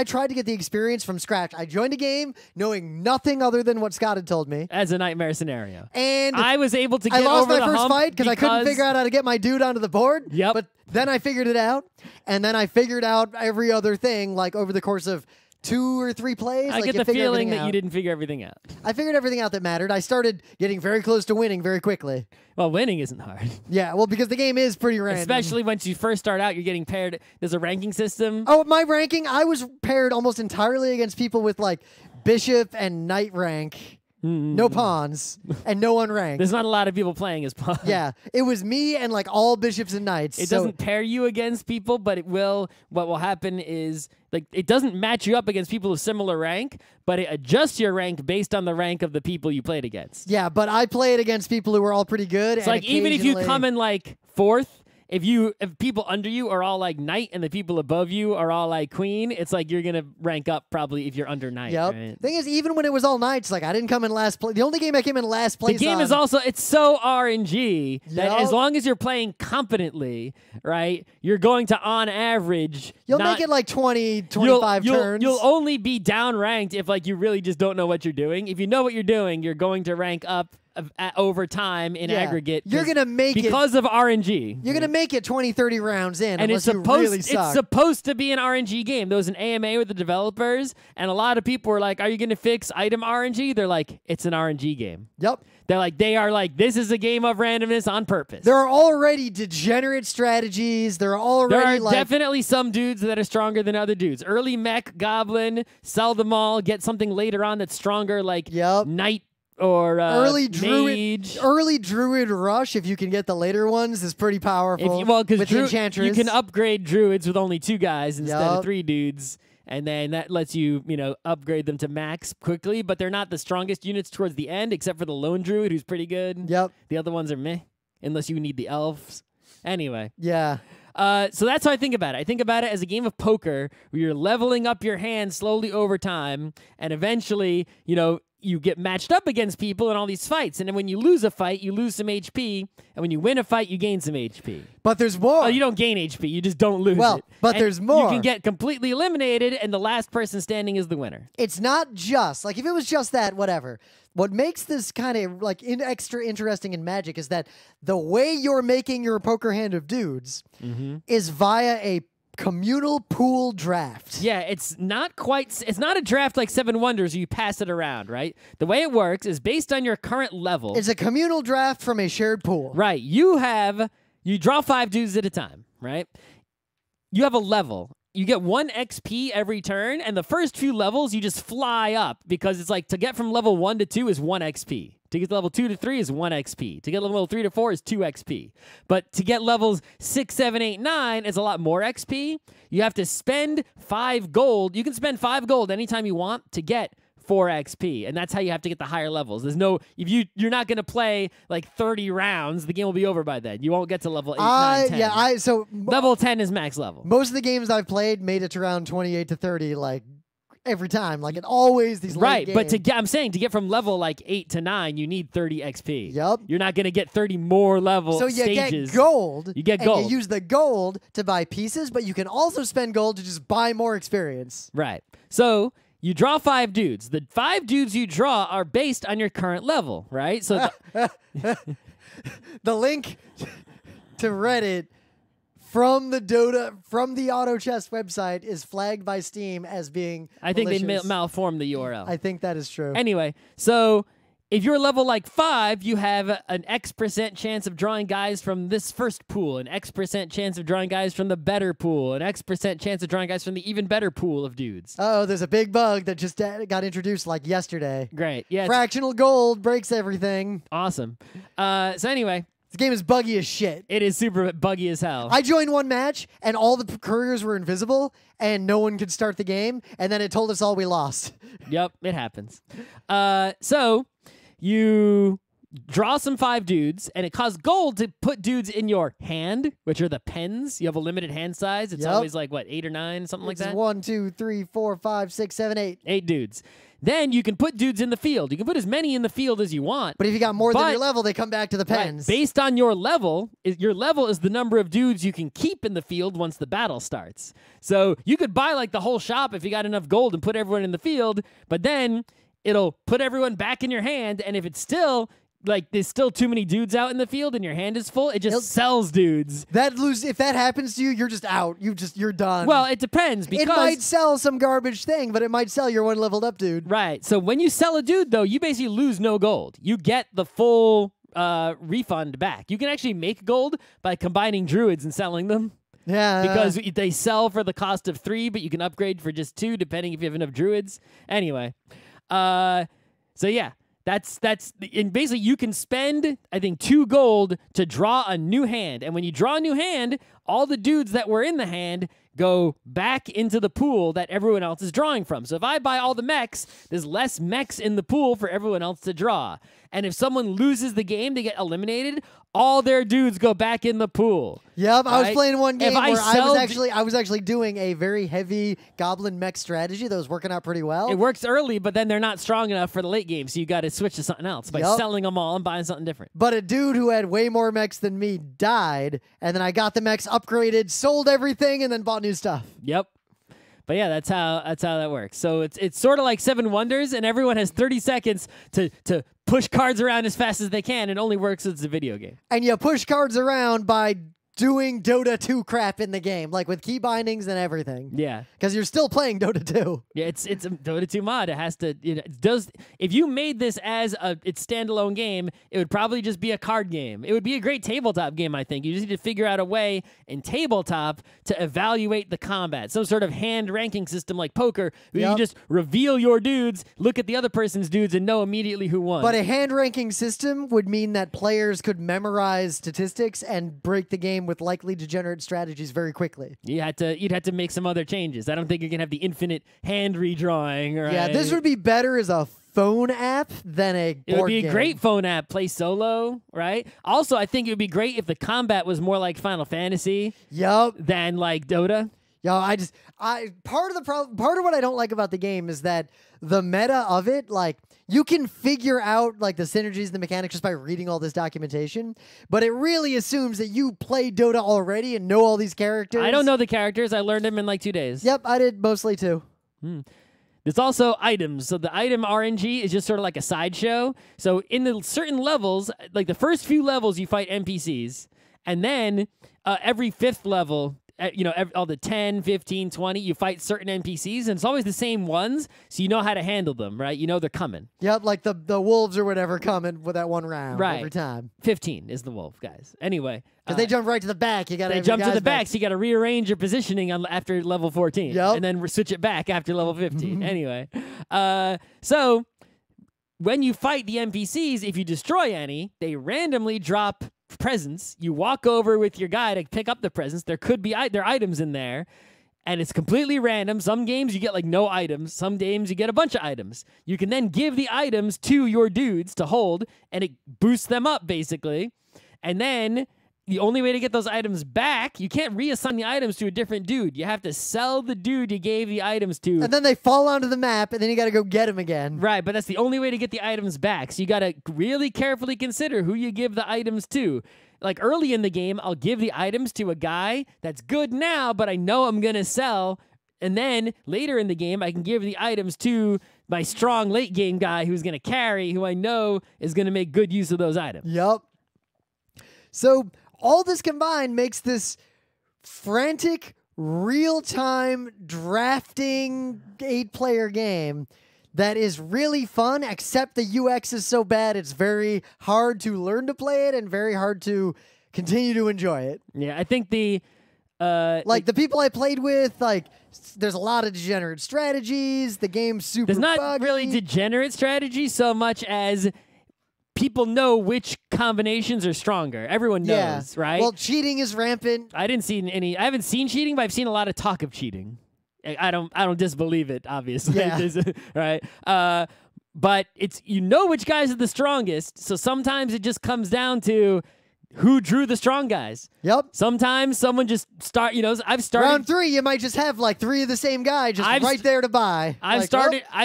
tried to get the experience from scratch. I joined a game knowing nothing other than what Scott had told me. As a nightmare scenario. And I was able to get over over the hump. I lost my first fight because I couldn't figure out how to get my dude onto the board. Yep. But then I figured it out, and then I figured out every other thing like over the course of 2 or 3 plays. I get the feeling that you didn't figure everything out. I figured everything out that mattered. I started getting very close to winning very quickly. Well, winning isn't hard. Yeah, well, because the game is pretty random. Especially once you first start out, you're getting paired. There's a ranking system. Oh, my ranking, I was paired almost entirely against people with like bishop and knight rank. No pawns and no unranked. There's not a lot of people playing as pawns. Yeah, it was me and like all bishops and knights. It doesn't pair you against people, but it will. What will happen is like it doesn't match you up against people of similar rank, but it adjusts your rank based on the rank of the people you played against. Yeah, but I played against people who were all pretty good. It's like even if you come in like 4th. If people under you are all like knight and the people above you are all like queen, it's like you're gonna rank up probably if you're under knight. Yep. Right? Thing is, even when it was all knights, like I didn't come in last place. The only game I came in last place. The game is also it's so RNG that as long as you're playing competently, right, you're going to on average. You'll make it like 20, 25 turns. You'll only be downranked if like you really just don't know what you're doing. If you know what you're doing, you're going to rank up over time in aggregate. You're going to make it because of RNG. You're going to make it 20, 30 rounds in and unless you really suck. It's supposed to be an RNG game. There was an AMA with the developers, and a lot of people were like, are you going to fix item RNG? They're like, it's an RNG game. Yep. They are like, this is a game of randomness on purpose. There are already degenerate strategies. There are definitely some dudes that are stronger than other dudes. Early mech, goblin, sell them all, get something later on that's stronger, like knight, or early mage. druid rush, if you can get the later ones, is pretty powerful. Because you can upgrade druids with only 2 guys instead of 3 dudes, and then that lets you upgrade them to max quickly. But they're not the strongest units towards the end, except for the lone druid, who's pretty good. Yep. The other ones are meh, unless you need the elves. Anyway. Yeah. So that's how I think about it. I think about it as a game of poker where you're leveling up your hand slowly over time, and eventually, you get matched up against people in all these fights. And then when you lose a fight, you lose some HP. And when you win a fight, you gain some HP. But there's more. Oh, you don't gain HP. You just don't lose it. But there's more. You can get completely eliminated, and the last person standing is the winner. It's not just, like, if it was just that, whatever. What makes this kind of, like, extra interesting in Magic is that the way you're making your poker hand of dudes is via a communal pool draft. Yeah, it's not a draft like Seven Wonders where you pass it around, right? The way it works is based on your current level. It's a communal draft from a shared pool. Right. You draw 5 dudes at a time, right? You have a level. You get 1 XP every turn, and the first few levels you just fly up because it's like to get from level 1 to 2 is 1 XP. To get to level 2 to 3 is 1 XP. To get level 3 to 4 is 2 XP. But to get levels 6, 7, 8, 9 is a lot more XP. You have to spend 5 gold. You can spend 5 gold anytime you want to get 4 XP, and that's how you have to get the higher levels. You're not going to play like 30 rounds. The game will be over by then. You won't get to level 8, 9, 10. Yeah, level 10 is max level. Most of the games I've played made it to around 28 to 30, like every time. Like it always these late games. But I'm saying to get from level like 8 to 9, you need 30 XP. Yep. You're not going to get 30 more level stages. So you get gold. You get gold. And you use the gold to buy pieces, but you can also spend gold to just buy more experience. Right. So you draw 5 dudes. The 5 dudes you draw are based on your current level, right? So the link to Reddit from the Auto Chess website is flagged by Steam as being I think malicious. they malformed the URL. I think that is true. Anyway, so if you're level like 5, you have an X% chance of drawing guys from this first pool, an X% chance of drawing guys from the better pool, an X% chance of drawing guys from the even better pool of dudes. Oh, there's a big bug that just got introduced like yesterday. Great. Yeah. Fractional gold breaks everything. Awesome. So anyway, this game is buggy as shit. it is super buggy as hell. I joined one match, and all the couriers were invisible, and no one could start the game, and then it told us all we lost. Yep, it happens. So you draw some 5 dudes, and it costs gold to put dudes in your hand, which are the pens. You have a limited hand size. It's Yep. always like, what, 8 or 9, something like It's that? 1, 2, 3, 4, 5, 6, 7, 8. 8 dudes. Then you can put dudes in the field. You can put as many in the field as you want. But if you got more than But- your level, they come back to the Right, pens. based on your level is the number of dudes you can keep in the field once the battle starts. So you could buy like the whole shop if you got enough gold and put everyone in the field, but then it'll put everyone back in your hand, and if it's still like there's still too many dudes out in the field and your hand is full, it just sells dudes. If that happens to you, you're just out. You're done. Well, it depends because it might sell some garbage thing, but it might sell your one leveled up dude. right. So when you sell a dude though, you basically lose no gold. You get the full refund back. You can actually make gold by combining druids and selling them. Yeah. Because they sell for the cost of 3, but you can upgrade for just 2, depending if you have enough druids. Anyway, so yeah, that's and basically you can spend, I think, 2 gold to draw a new hand, and when you draw a new hand, all the dudes that were in the hand go back into the pool that everyone else is drawing from. So if I buy all the mechs, there's less mechs in the pool for everyone else to draw. And if someone loses the game, they get eliminated, all their dudes go back in the pool. Yep, I was right? playing one game If I where sell I was actually doing a very heavy goblin mech strategy that was working out pretty well. It works early, but then they're not strong enough for the late game, so you got to switch to something else by Yup. selling them all and buying something different. But a dude who had way more mechs than me died, and then I got the mechs upgraded, sold everything, and then bought new stuff. Yep. But yeah, that's how that works. So it's sort of like 7 Wonders, and everyone has 30 seconds to push cards around as fast as they can. It only works if it's a video game. And you push cards around by doing Dota 2 crap in the game, like with key bindings and everything. Yeah. Because you're still playing Dota 2. Yeah, it's a Dota 2 mod. It has to, it does. If you made this as its standalone game, it would probably just be a card game. It would be a great tabletop game, I think. You just need to figure out a way in tabletop to evaluate the combat. Some sort of hand ranking system like poker, where you Yep. just reveal your dudes, look at the other person's dudes, and know immediately who won. But a hand ranking system would mean that players could memorize statistics and break the game with likely degenerate strategies very quickly. you'd have to make some other changes. I don't think you can have the infinite hand redrawing. Right? Yeah, this would be better as a phone app than a board It would be game. a great phone app, play solo, right? Also, I think it would be great if the combat was more like Final Fantasy Yup. than like Dota. Yo, part of what I don't like about the game is that the meta of it, like, you can figure out like the synergies, the mechanics just by reading all this documentation, but it really assumes that you play Dota already and know all these characters. I don't know the characters. I learned them in like 2 days. Yep, I did mostly too. There's also items. So the item RNG is just sort of like a sideshow. So in the certain levels, like the first few levels, you fight NPCs. And then every 5th level, all the 10, 15, 20, you fight certain NPCs. And it's always the same ones. So you know how to handle them, right? You know they're coming. Yep, like the wolves or whatever coming with that one round Right. every time. 15 is the wolf, guys. Anyway. Because they jump right to the back. You got They jump to the back, so you got to rearrange your positioning after level 14. Yep. And then switch it back after level 15. Anyway. So when you fight the NPCs, if you destroy any, they randomly drop presents. You walk over with your guy to pick up the presents. There could be there are items in there. And it's completely random. Some games you get like no items. Some games you get a bunch of items. You can then give the items to your dudes to hold, and it boosts them up, basically. And then the only way to get those items back, you can't reassign the items to a different dude. You have to sell the dude you gave the items to. And then they fall onto the map, and then you got to go get them again. Right, but that's the only way to get the items back. So you got to really carefully consider who you give the items to. Like early in the game, I'll give the items to a guy that's good now, but I know I'm going to sell. And then later in the game, I can give the items to my strong late game guy who's going to carry, who I know is going to make good use of those items. Yup. So all this combined makes this frantic, real-time drafting 8-player game that is really fun, except the UX is so bad it's very hard to learn to play it and very hard to continue to enjoy it. Yeah, I think the the people I played with, there's a lot of degenerate strategies. The game's super there's not buggy. really degenerate strategy so much as people know which combinations are stronger. Everyone knows, right? Well, cheating is rampant. I haven't seen cheating, but I've seen a lot of talk of cheating. I don't disbelieve it, obviously. Yeah. Right? But it's which guys are the strongest. So sometimes it just comes down to who drew the strong guys. Yep. Sometimes someone just I've started round 3. You might just have 3 of the same guy right there to buy. I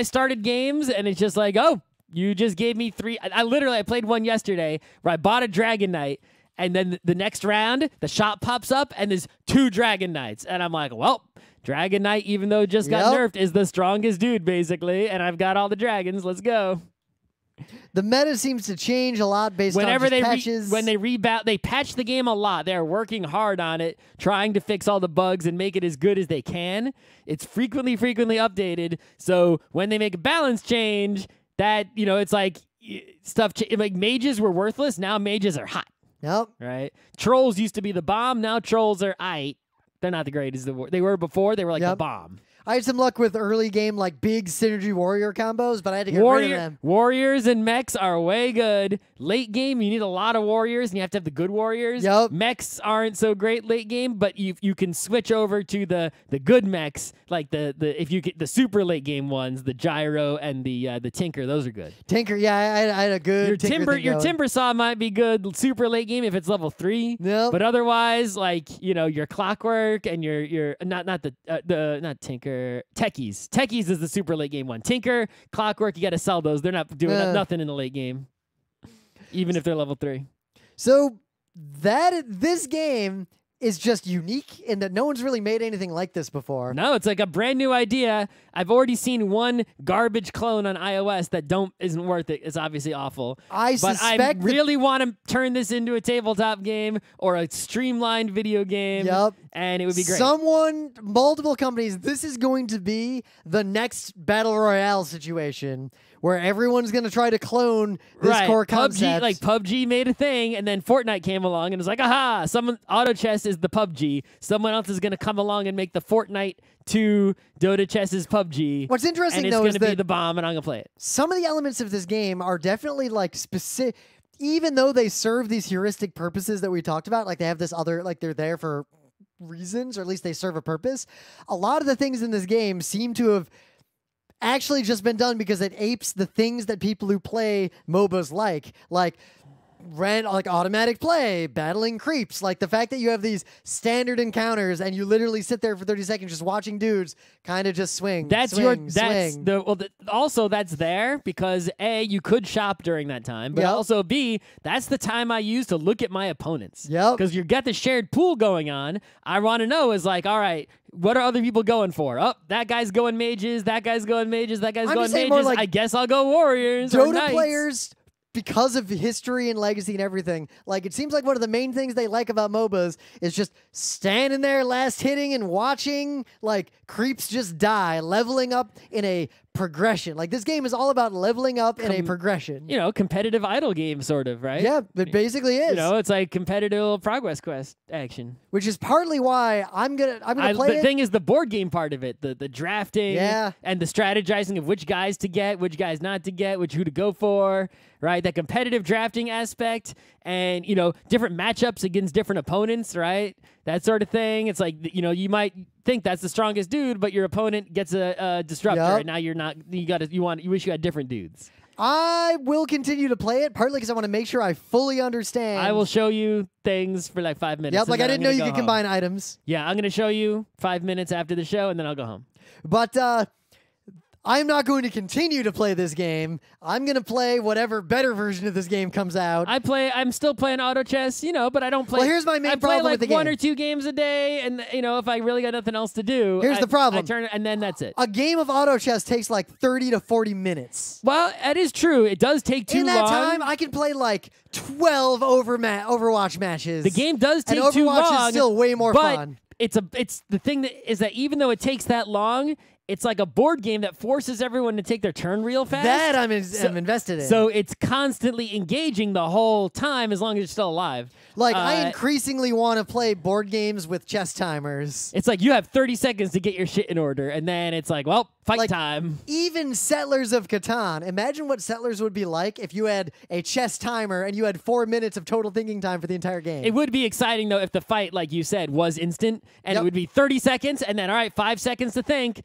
started games and it's just like, oh, you just gave me 3. I played one yesterday where I bought a Dragon Knight. And then the next round, the shop pops up and there's 2 Dragon Knights. And I'm like, well, Dragon Knight, even though it just got nerfed, is the strongest dude, basically. And I've got all the dragons. Let's go. The meta seems to change a lot based on patches. When they patch the game a lot. They're working hard on it, trying to fix all the bugs and make it as good as they can. It's frequently updated. So when they make a balance change, that, it's like stuff, like mages were worthless. Now mages are hot. Yep. Right? Trolls used to be the bomb. Now trolls are aight. They're not the greatest. They were before. They were like the bomb. I had some luck with early game, big synergy warrior combos, but I had to get rid of them. Warriors and mechs are way good. Late game, you need a lot of warriors, and you have to have the good warriors. Yep. Mechs aren't so great late game, but you can switch over to the good mechs, like if you get the super late game ones, the gyro and the tinker. Those are good. Tinker, yeah, I had a good your timber saw might be good super late game if it's level 3. Yep. But otherwise, your clockwork and your not tinker. Techies. Techies is the super late game one. Tinker, Clockwork, you got to sell those. They're not doing nothing in the late game, even if they're level 3. So this game is just unique in that no one's really made anything like this before. No, it's like a brand new idea. I've already seen one garbage clone on iOS that isn't worth it. It's obviously awful. I really want to turn this into a tabletop game or a streamlined video game. Yep. And it would be great. Multiple companies, this is going to be the next Battle Royale situation where everyone's going to try to clone this core concept. PUBG made a thing, and then Fortnite came along and was like, aha, Auto Chess is the PUBG. Someone else is going to come along and make the Fortnite 2 Dota Chess is PUBG. What's interesting, though, is it's going to be the bomb, and I'm going to play it. Some of the elements of this game are definitely specific, even though they serve these heuristic purposes that we talked about, they have this other, they're there for reasons, or at least they serve a purpose. A lot of the things in this game seem to have actually just been done because it apes the things that people who play MOBAs like automatic play, battling creeps, the fact that you have these standard encounters and you literally sit there for 30 seconds just watching dudes kind of just swing. Also that's there because A, you could shop during that time, but also B, that's the time I use to look at my opponents. Yep. Because you got the shared pool going on. I want to know all right, what are other people going for? Oh, that guy's going mages, that guy's going mages, that guy's going mages. I guess I'll go warriors. Dota players, because of history and legacy and everything, it seems like one of the main things they like about MOBAs is just standing there last hitting and watching creeps just die, leveling up in a progression. This game is all about leveling up in a progression. Competitive idle game sort of, right? Yeah, it basically is. It's like competitive progress quest action. Which is partly why I'm gonna play it. The thing is the board game part of it, the drafting and the strategizing of which guys to get, which guys not to get, who to go for, right? That competitive drafting aspect and, different matchups against different opponents, right? That sort of thing. It's you might think that's the strongest dude, but your opponent gets a disruptor, and now you're not. You wish you had different dudes. I will continue to play it, partly because I want to make sure I fully understand. I will show you things for 5 minutes. Yep, I didn't know you could combine items. Yeah, I'm going to show you 5 minutes after the show, and then I'll go home. But I'm not going to continue to play this game. I'm going to play whatever better version of this game comes out. I'm still playing auto chess, but I don't play. Well, here's my main problem like with the game. 1 or 2 games a day, and if I really got nothing else to do, Here's the problem. I turn it, and then that's it. A game of auto chess takes like 30 to 40 minutes. Well, that is true. It does take too long. In that time, I can play like 12 Overwatch matches. The game does take and too long. Overwatch is still way more but fun. It's the thing that is that even though it takes that long, it's like a board game that forces everyone to take their turn real fast. That I'm invested in. So it's constantly engaging the whole time as long as you're still alive. Like, I increasingly want to play board games with chess timers. It's like you have 30 seconds to get your shit in order, and then it's like, well, fight time. Even Settlers of Catan. Imagine what Settlers would be like if you had a chess timer and you had 4 minutes of total thinking time for the entire game. It would be exciting, though, if the fight, like you said, was instant, and it would be 30 seconds, and then, all right, 5 seconds to think.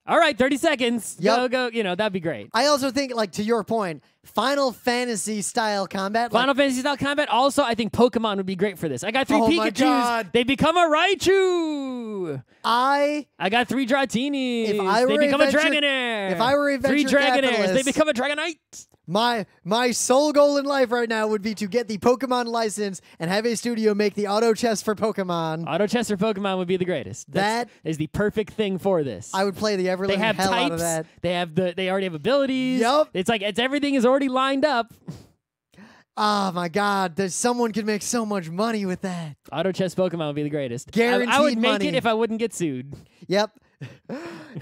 All right, 30 seconds. Yep. Go. That'd be great. I also think, like, to your point, Final Fantasy style combat. Final Fantasy style combat. Also, I think Pokemon would be great for this. I got 3 Oh Pikachus. my God. They become a Raichu. I got 3 Dratinis. If I were they become a venture- Dragonair. if I were a 3 venture Dragonairs. They capitalist- become a Dragonite. My sole goal in life right now would be to get the Pokemon license and have a studio make the auto chess for Pokemon. Auto chess for Pokemon would be the greatest. That is the perfect thing for this. I would play the ever living hell out of that. They already have abilities. Yup. It's like everything is already lined up. Oh my God, someone could make so much money with that. Auto chess Pokemon would be the greatest. Guaranteed I would make money. it if I wouldn't get sued. Yep.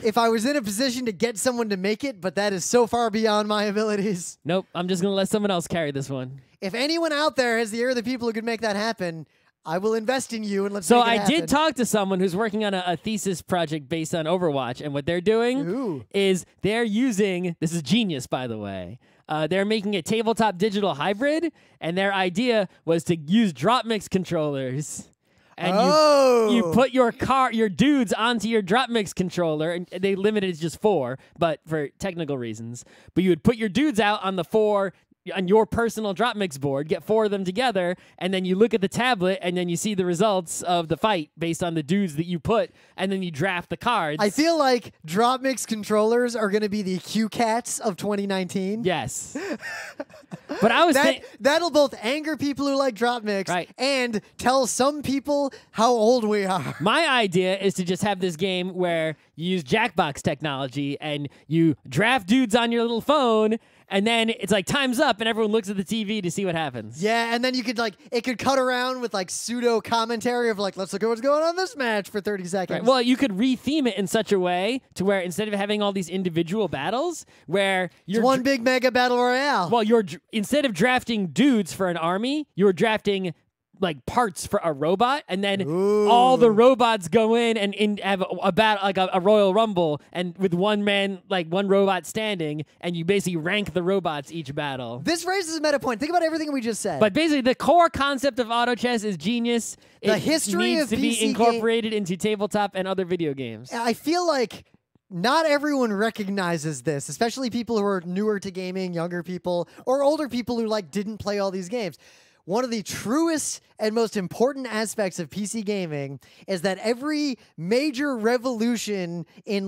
If I was in a position to get someone to make it, but that is so far beyond my abilities. Nope, I'm just going to let someone else carry this one. If anyone out there has the ear of the people who could make that happen, I will invest in you and let's So make it I happen. did talk to someone who's working on a thesis project based on Overwatch, and what they're doing is they're using, this is genius, by the way, they're making a tabletop digital hybrid, and their idea was to use drop mix controllers. And you put your dudes onto your drop mix controller, and they limited it to just 4, but for technical reasons. But you would put your dudes out on the 4 on your personal drop mix board, get 4 of them together, and then you look at the tablet, and then you see the results of the fight based on the dudes that you put, and then you draft the cards. I feel like drop mix controllers are going to be the Q Cats of 2019. Yes. But I was that'll both anger people who like drop mix and tell some people how old we are. My idea is to just have this game where you use Jackbox technology and you draft dudes on your little phone, and then it's like time's up and everyone looks at the TV to see what happens. Yeah, and then you could it could cut around with like pseudo commentary of like, let's look at what's going on in this match for 30 seconds. Right. Well, you could retheme it in such a way to where instead of having all these individual battles, where you're one big mega battle royale. Well, instead of drafting dudes for an army, you're drafting like parts for a robot, and then all the robots go in and have a battle, like a Royal Rumble, and with one robot standing, and you basically rank the robots each battle. This raises a meta point. Think about everything we just said. But basically, the core concept of auto chess is genius. The history needs of to be PC incorporated into tabletop and other video games. I feel like not everyone recognizes this, especially people who are newer to gaming, younger people, or older people who didn't play all these games. One of the truest and most important aspects of PC gaming is that every major revolution in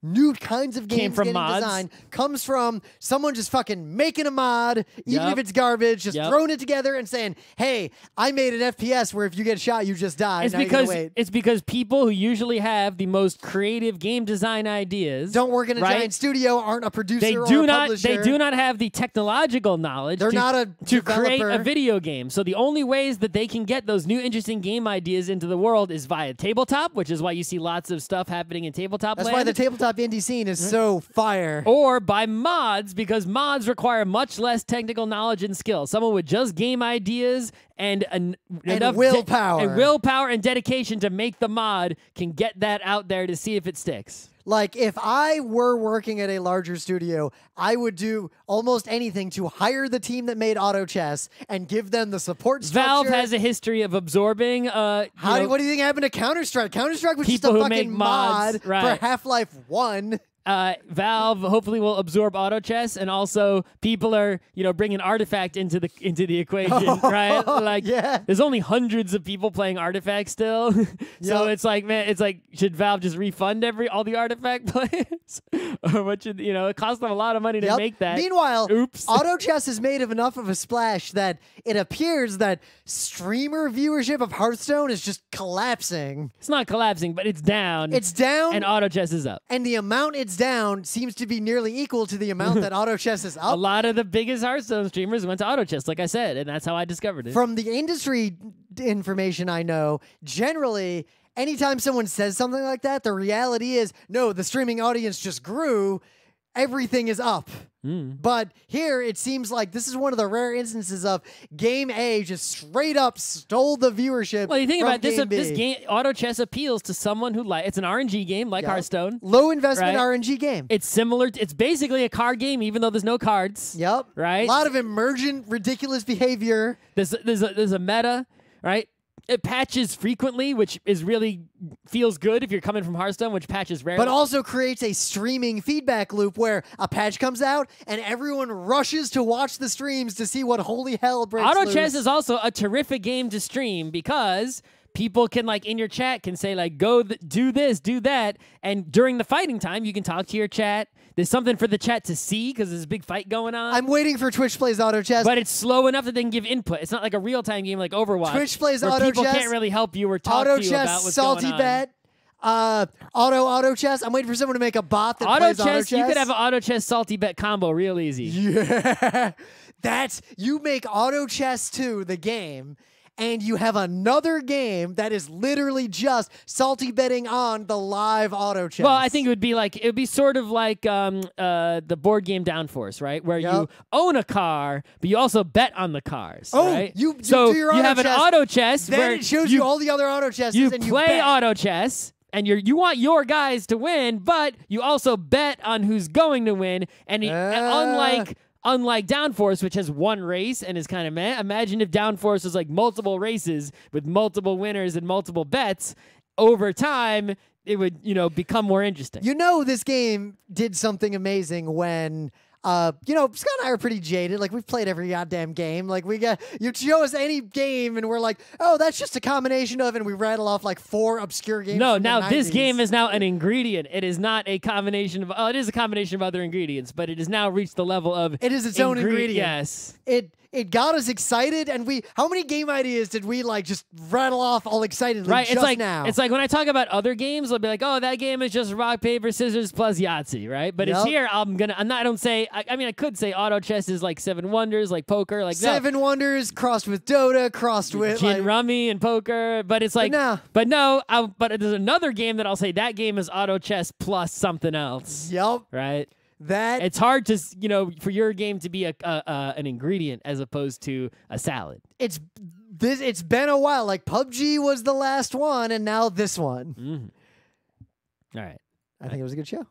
new kinds of games getting designed comes from someone just fucking making a mod, even if it's garbage, just throwing it together and saying, "Hey, I made an FPS where if you get shot, you just die." It's because people who usually have the most creative game design ideas don't work in a giant studio, aren't a producer or a publisher. They do not have the technological knowledge. They're not a to developer. Create a video game. So the only ways that they can get those new interesting game ideas into the world is via tabletop, which is why you see lots of stuff happening in tabletop That's land. why the tabletop indie scene is so fire. Or by mods, because mods require much less technical knowledge and skill. Someone with just game ideas and enough willpower and dedication to make the mod can get that out there to see if it sticks. If I were working at a larger studio, I would do almost anything to hire the team that made Auto Chess and give them the support structure. Valve has a history of absorbing. What do you think happened to Counter-Strike? Counter-Strike was just a fucking mod for Half-Life 1. Valve hopefully will absorb auto chess, and also people are bringing Artifact into the equation, right? Like, there's only hundreds of people playing Artifact still, so it's like, man, it's like, should Valve just refund all the Artifact players, or what should it cost them a lot of money to make that? Meanwhile, oops, auto chess has made enough of a splash that it appears that streamer viewership of Hearthstone is just collapsing. It's not collapsing, but it's down. It's down, and auto chess is up. And the amount it's down seems to be nearly equal to the amount that auto chess is up. A lot of the biggest Hearthstone streamers went to auto chess, like I said, and that's how I discovered it. From the industry information I know, generally, anytime someone says something like that, the reality is, no, the streaming audience just grew. Everything is up. But here, it seems like this is one of the rare instances of Game A just straight up stole the viewership. Well, you think from about this, Game B. this game, auto chess appeals to someone who it's an RNG game like Hearthstone. Low investment right? RNG game. It's similar. It's basically a card game, even though there's no cards. Yep. Right. A lot of emergent, ridiculous behavior. There's a meta, right? It patches frequently, which is really feels good if you're coming from Hearthstone, which patches rarely. But also creates a streaming feedback loop where a patch comes out and everyone rushes to watch the streams to see what holy hell breaks Auto loose. chess is also a terrific game to stream because people can, like, in your chat can say, like, go do this, do that, and during the fighting time, you can talk to your chat. There's something for the chat to see because there's a big fight going on. I'm waiting for Twitch Plays Auto Chess. But it's slow enough that they can give input. It's not like a real-time game like Overwatch. Twitch Plays where Auto people Chess. can't really help you or talk Auto to you Chess, about what's Salty going on. Bet, Auto Chess. I'm waiting for someone to make a bot that plays Auto Chess. You could have an Auto Chess Salty Bet combo real easy. Yeah. You make Auto Chess 2 the game, and you have another game that is literally just salty betting on the live auto chess. Well, I think it would be sort of like the board game Downforce, right? Where you own a car, but you also bet on the cars. Oh, right? you so do your you auto have chess, an auto chess then where it shows you all the other auto chesses, you and play you bet. auto chess. And you want your guys to win, but you also bet on who's going to win. And unlike Downforce, which has one race and is kind of meh, imagine if Downforce was like multiple races with multiple winners and multiple bets. Over time, it would, become more interesting. This game did something amazing when... Scott and I are pretty jaded. Like, we've played every goddamn game. Like, you show us any game, and we're like, oh, that's just a combination of, and we rattle off like 4 obscure games. No, from now the 90s. this game is now an ingredient. It is not a combination of. Oh, it is a combination of other ingredients, but it has now reached the level of. It is its own ingredient. Yes. It got us excited, and how many game ideas did we just rattle off all excitedly right, just now? It's like when I talk about other games, I'll be like, oh, that game is just rock, paper, scissors plus Yahtzee, right? But it's here, I could say auto chess is like Seven Wonders, like poker, like Seven Wonders crossed with Dota, crossed with Gin Rummy and poker, but it's like, but there's another game that I'll say that game is auto chess plus something else. Yep. Right? It's hard to, for your game to be an ingredient as opposed to a salad. It's been a while. Like PUBG was the last one, and now this one. All right. I think it was a good show.